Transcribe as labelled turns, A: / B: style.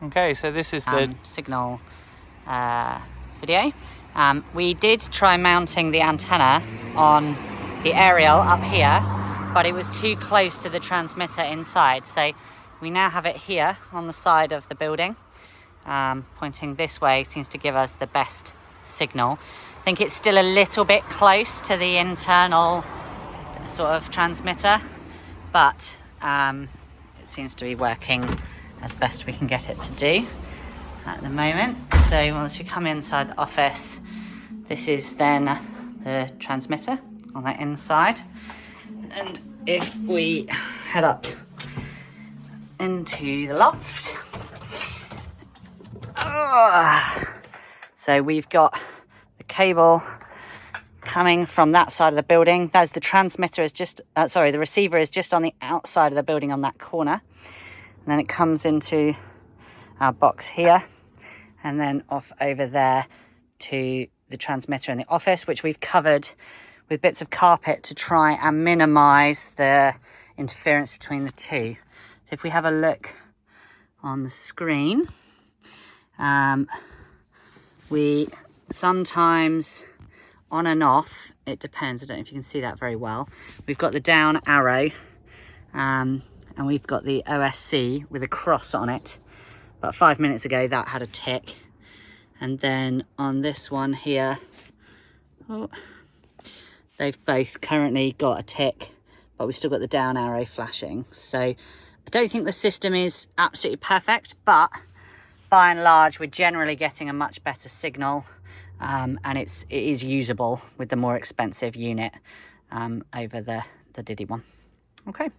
A: Okay, so this is the
B: signal video. We did try mounting the antenna on the aerial up here, but it was too close to the transmitter inside. So we now have it here on the side of the building. Pointing this way seems to give us the best signal. I think it's still a little bit close to the internal sort of transmitter, but it seems to be working as best we can get it to do at the moment. So once we come inside the office, this is then the transmitter on that inside. And if we head up into the loft, so we've got the cable coming from that side of the building. That's the transmitter is just, the receiver is just on the outside of the building on that corner. And then it comes into our box here and then off over there to the transmitter in the office, which we've covered with bits of carpet to try and minimize the interference between the two. So if we have a look on the screen, we sometimes on and off, it depends. I don't know if you can see that very well. We've got the down arrow and we've got the OSC with a cross on it. About 5 minutes ago that had a tick, and then on this one here, they've both currently got a tick, but we've still got the down arrow flashing. So I don't think the system is absolutely perfect, but by and large we're generally getting a much better signal, and it is usable with the more expensive unit over the Diddy one. Okay.